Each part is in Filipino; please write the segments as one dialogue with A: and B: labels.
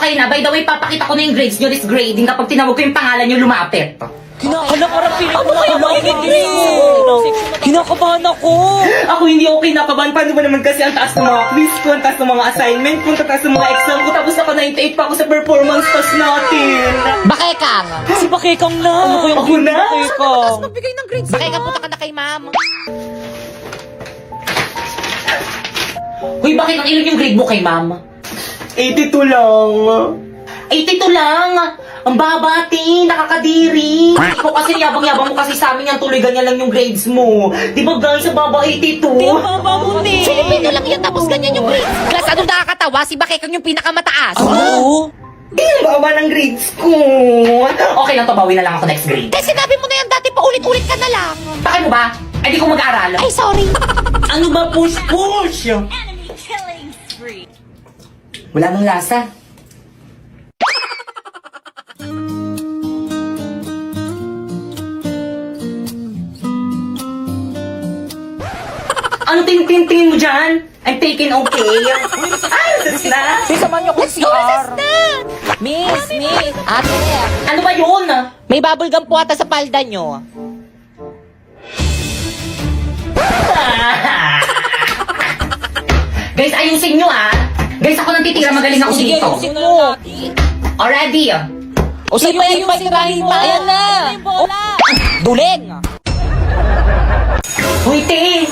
A: Okay na, by the way, papakita ko na yung grades nyo this grading kapag tinawag ko yung pangalan nyo lumapit.
B: Parang feeling ko kinakabahan ako.
A: Ako hindi ako kinakabahan. Paano ba naman kasi ang taas ng mga quiz ko, ang taas ng mga assignment ko, ang taas ng mga exam ko, tapos naka 98 pa ako sa performance test natin.
C: Bakekang!
B: Si Bakekang na. Ano ko yung
A: Ako na?
B: Bakekang?
C: Magbigay ng grades. Bakekang, punta ka na kay ma'am.
A: Hoy, bakit ang ilan yung grade mo kay ma'am?
D: 82 lang.
A: 82 lang! Ang babati, nakakadiri. Ikaw kasi yabang-yabang mo kasi sa amin yan, tuloy ganyan lang yung grades mo. Di ba guys, sa baba 82?
B: Baba mo ni.
C: Filipino lang yan, tapos ganyan yung grades. Class, anong nakakatawa? Si Bakekang yung pinakamataas.
B: Oo.
A: Di ang baba ng grades ko. Okay lang to, bawi na lang ako next grade.
C: Eh, sinabi mo na yan dati, paulit-ulit ka na lang.
A: Bakit mo ba? Ay, di ko mag-aaral.
C: Ay, sorry.
A: Ano ba push-push? Wala nang lasa. Ano tingin mo dyan? I'm taking okay. Ay, sus na.
B: Samahan niyo ko si CR.
C: Miss. Ate,
A: Ano ba yun?
C: may bubble gum po ata sa palda nyo.
A: Guys, ayusin nyo ah. Guys, ako nang titira. Magaling ako
B: Sige,
A: dito.
B: ayusin mo.
A: Already.
B: O sige, yung sirahin mo. Ayan na. Duling.
A: Uy, te.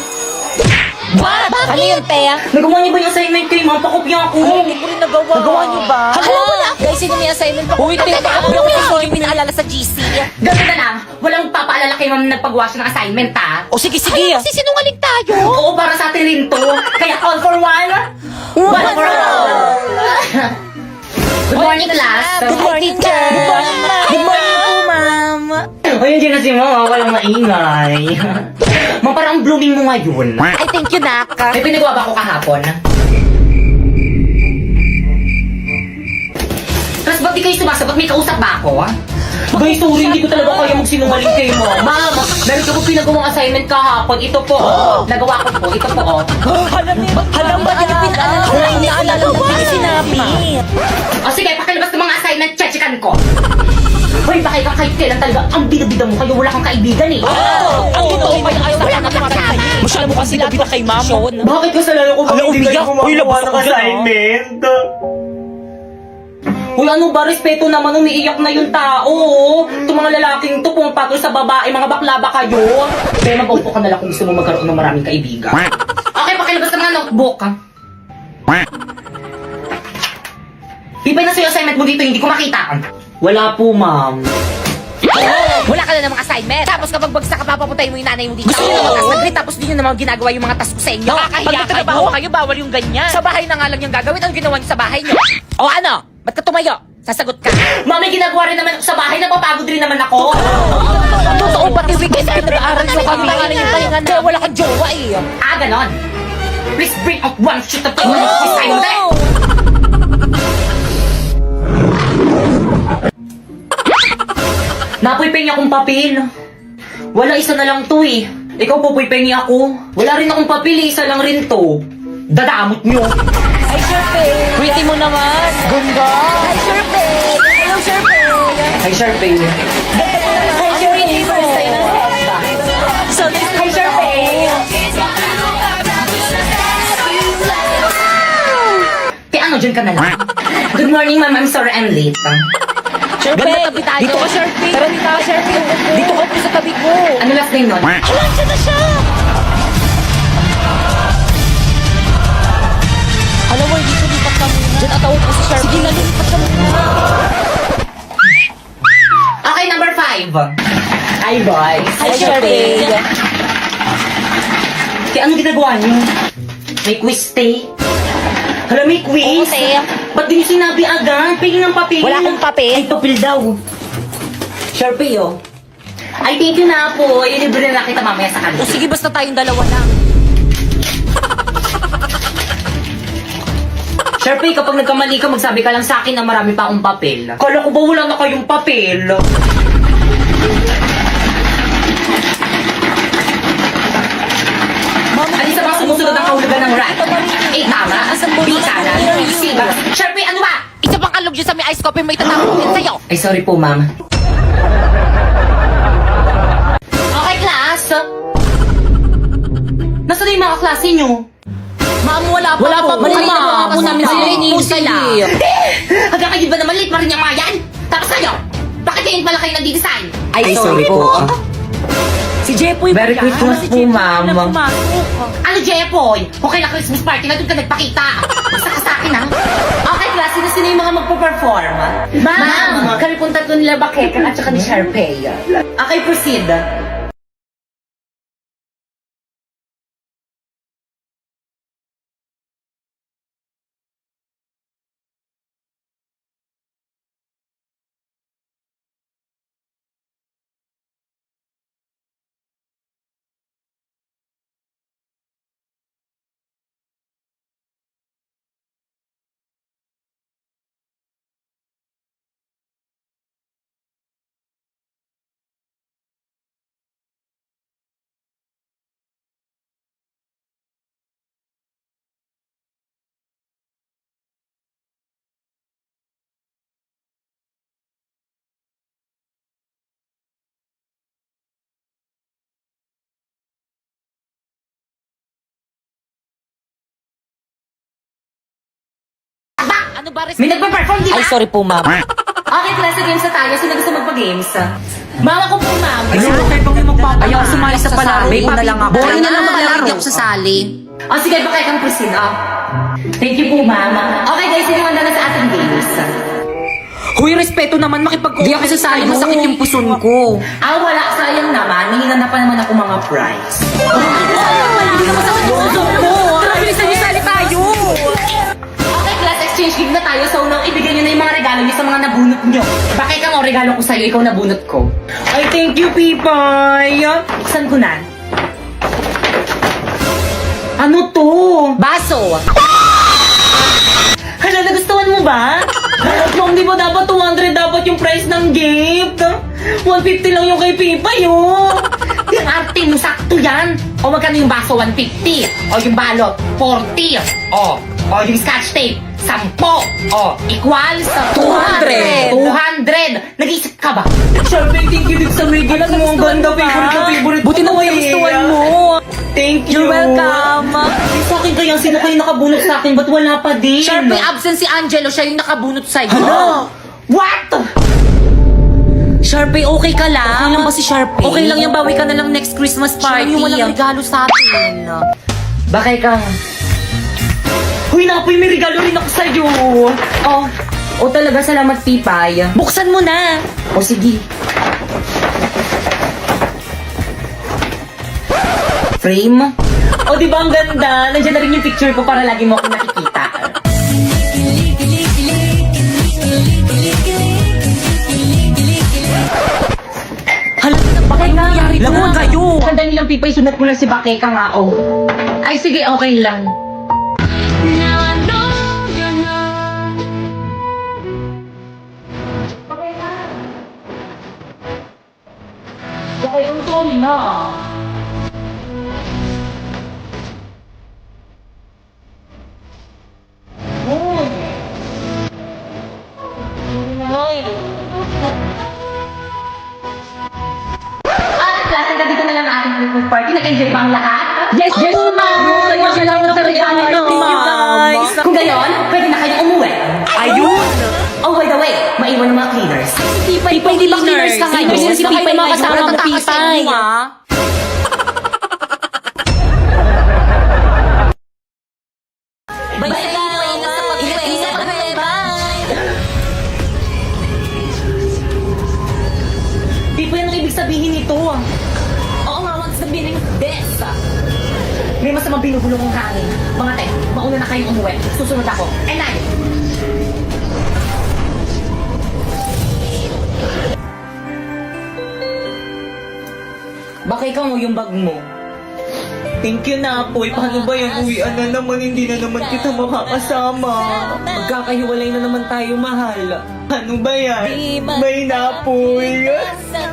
C: Bakit? Ano yun, Tea?
A: Nagawa niyo ba yung assignment kay ma'am? Pakopya ako.
B: Hindi ko rin nagawa.
C: Nagawa niyo ba?
B: Hala,
C: wala. Guys, sino may assignment pa?
B: Uy, Tea,
C: Ako yung pinaalala sa GC.
A: Ganun na lang. Walang papaalala kay ma'am na nagpagawa siya ng assignment, ha?
B: O sige, sige.
C: Ay, magsisinungaling tayo.
A: Oo, para sa atin rin to. Kaya all for one. One for all. Good morning, class.
C: Good morning, teacher.
B: Good morning, ma'am.
C: Good morning po, ma'am.
A: Ay, nandiyan na si mama. Walang maingay. Ma'am, parang blooming mo ngayon.
C: Ay, thank you, Nak.
A: May pinagawa ba ako kahapon? Tapos ba't di kayo sumasagot? May kausap ba ako? Guys, sorry, hindi ko talaga kaya magsinungaling kay ma'am. Ma'am, meron ko po pinagawang assignment kahapon. Ito po, nagawa ko po. Ito po,
B: Halam ba din yung pinaalala ko? Hindi naalala mo din yung sinabi.
A: O sige, pakilabas ng mga assignment, chechikan ko. Hoy, bakit ka kahit kailan talaga ang bida-bida mo kayo? Wala kang kaibigan eh.
B: Ang totoo pa yung ayaw
C: Wala ka kasama.
B: Masyado mo kasi labi na kay mamon.
D: Bakit kasalanan ko ba
B: Hala,
D: hindi kayo
B: umiyak. Uy,
D: gumagawa
B: labas
D: ng
B: ako dyan,
D: assignment?
A: Hoy, ano ba? Respeto naman, umiiyak na yung tao. Itong mga lalaking to, pumapatol sa babae, mga bakla ba kayo? Kaya mag-upo ka na lang kung gusto mo magkaroon ng maraming kaibigan. Okay, pakilabas ng mga notebook. Ibay na sa'yo assignment mo dito, hindi ko makita. Wala po, ma'am.
C: Wala ka na namang assignment. Tapos kapag bagsak ka, papapuntayin mo yung nanay mo dito. Gusto nyo naman tas tapos di nyo naman ginagawa yung mga task ko sa inyo.
B: Nakakahiya
C: Pag nagtatrabaho kayo, bawal yung ganyan. Sa bahay na nga lang yung gagawin. Ang ginawa nyo sa bahay nyo. O ano? Ba't ka tumayo? Sasagot ka.
A: Ma'am, may ginagawa rin naman ako sa bahay, napapagod rin naman ako.
C: Totoo, pati weekend ay nag-aaral nyo kami. Pangalan yung pahinga na. Kaya wala kang jowa eh.
A: Ah, ganon. Please bring out one sheet of paper. Assignment. Napuy-pengi akong papel. Wala, isa na lang to eh. Ikaw pupuy-pengi ako. Wala rin akong papel, isa lang rin to. Dadamot nyo.
B: Ay, Sharpay. Pretty mo naman. Ganda.
C: Hi, Sharpay! Hello, Sharpay!
A: Hi, Sharpay.
C: Hi, Sharpay! First time na
A: Hi, Sharpay. Kaya ano, dyan ka na lang. Good morning, ma'am. I'm sorry I'm late.
B: Sharpay.
C: Tabi tayo.
B: Dito ka, Sharpay.
C: Tara, dito ka, Sharpay.
B: Dito ka po sa tabi ko.
A: Ano last name nun?
C: Alam siya na siya!
B: Alam mo, dito lipat ka muna. Diyan atawag ko si Sharpay. Sige na, lipat ka muna.
A: Okay, number 5. Hi, boys.
B: Hi, Sharpay.
A: Kaya ano ginagawa niyo? May quiz, te. Hala, may
C: Oo,
A: quiz?
C: te.
A: Ba't di niyo sinabi agad? Pingin ng papel.
C: Wala akong papel.
A: Ay, papel daw. Sharpay, oh. Ay, thank you na po. Ilibre na kita mamaya sa
C: O
A: kanila.
C: sige, basta tayong dalawa lang.
A: Sharpay, kapag nagkamali ka, magsabi ka lang sa akin na marami pa akong papel. Kala ko ba wala na kayong papel? Alin sa mga sumusunod ang kahulugan ng rat? A, tama. B, kanan. C, ba? Sharpay, ano ba?
C: Isa pang kalog yun sa ice coffee mo itatapon ko yan sa'yo.
A: Ay, sorry po, ma'am. Okay, class. Nasaan na yung mga klase nyo?
B: Ma'am, wala pa
C: Wala
B: po.
C: pa po,
B: Kanina
C: ma'am.
B: po
C: Ako namin sila
B: Ay,
C: iniintay
B: sila.
C: Hanggang kayo ba naman late pa rin yung mga yan? Tapos sa'yo, bakit ngayon pala kayo nagdi-design?
A: Ay, sorry po.
B: Si Jepoy ba
A: Merry
B: yan?
A: Christmas
B: Si
A: po,
B: Jepoy
A: ma'am.
B: na pumasok.
C: Ano, Jepoy? Okay na Christmas party na doon ka nagpakita. Basta ka sa akin, ha?
A: Okay, class. Sino yung mga magpo-perform?
C: Ma'am, kami pong tatlo nila Bakeka at saka ni Sharpay.
A: Okay, proceed.
C: Ano ba,
A: May nagpa-perform, di ba?
B: Ay, sorry po, ma'am.
A: Okay, class, games na tayo. Sino gusto magpa-games? Mama ko po, ma'am.
B: Ay, sorry kayo pang magpapalaro.
A: Ayaw sumali sa palaro.
B: May na lang ako.
C: Boring na lang
B: Ah,
C: maglaro.
B: laro.
C: Hindi ako sasali.
A: Oh, sige, baka kang proceed, oh. Thank you po, ma'am. Okay, guys, sino handa na sa ating games?
B: Huy, respeto naman makipag-cooperate. Di ako sasali, masakit yung puson ko.
A: Ah, wala. Sayang naman. May na pa naman ako mga prize.
B: Hindi naman sa puso ko. Tara, bilisan niyo, sali tayo.
A: Okay, class, exchange game na tayo. So, nang ibigay nyo na yung mga regalo nyo sa mga nabunot nyo. Bakit ka mo, regalo ko sa'yo, ikaw nabunot ko. Ay, thank you, Pipay. Saan ko na? Ano to?
C: Baso.
A: Hala, nagustuhan mo ba? Ma'am, di ba dapat 200 dapat yung price ng gift? 150 lang yung kay Pipay, oh.
C: Yung arte mo, sakto yan. O magkano yung baso, 150. O yung balot, 40. O yung scotch tape, 10. O, equals
B: 200.
C: 200. Nag-iisip ka ba?
A: Siyempre, thank you din sa may gift mo. Ang ganda, favorite na favorite
B: Buti
A: ko,
B: na kayo
A: eh.
B: gustuhan mo.
A: Thank you.
B: You're welcome.
A: Sa akin kaya, sino kayo nakabunot sa akin? Ba't wala pa din?
C: Sharpay, absent si Angelo. Siya yung nakabunot sa'yo.
A: Ano? What?
B: Sharpay, okay ka lang?
C: Okay lang ba si Sharpay?
B: Okay lang yung bawi ka na lang next Christmas
C: Siya
B: party.
C: yung walang regalo sa atin.
A: Bakay ka. Huy, napoy, may regalo rin ako sa'yo. Oh, talaga, salamat, Pipay.
B: Buksan mo na.
A: O, sige. Frame? O, di ba ang ganda? Nandiyan na rin yung picture ko para lagi mo ako nakikita.
B: Hala, bakit nangyari
A: Lamuan
B: kayo?
A: Handa nilang Pipay, sunat mo lang si Bakeka nga, oh. Ay, sige, okay lang. Okay, yung na. Klase ka dito na lang ang ating Christmas party. Nag-enjoy ba ang lahat?
B: Yes, ma'am. Kaya lang sa regalo, ma'am.
A: Kung gayon, pwede na kayong umuwi.
B: Ayun.
A: Oh, by the way, maiwan ng mga cleaners.
B: Pipay, di ba cleaners ka ngayon?
C: Cleaners
B: Si
C: ka
B: Pipay
C: ngayon,
B: mga kasama mo,
C: tatakas sa
B: Pipay.
C: inyo, ah.
B: Bye-bye. Ingat ka, bye.
A: Di po yan ang ibig sabihin nito.
B: Oo nga, wag sabihin ng this.
A: May masamang binubulong ng hangin. Mga te, mauna na kayong umuwi. Susunod ako. And I... Baka ikaw mo yung bag mo. Thank you na, Apoy. Paano ba yan? Uwian na naman, hindi na naman kita makakasama. Magkakahiwalay na naman tayo, mahal. Ano ba yan? May na, Apoy.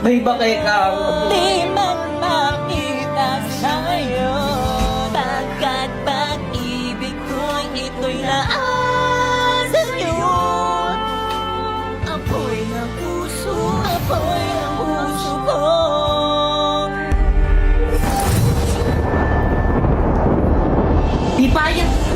A: May ba kay Kang?
B: Di man makita sa'yo, pagkat pag-ibig ko'y ito'y naan sa'yo.
C: Di ba yan?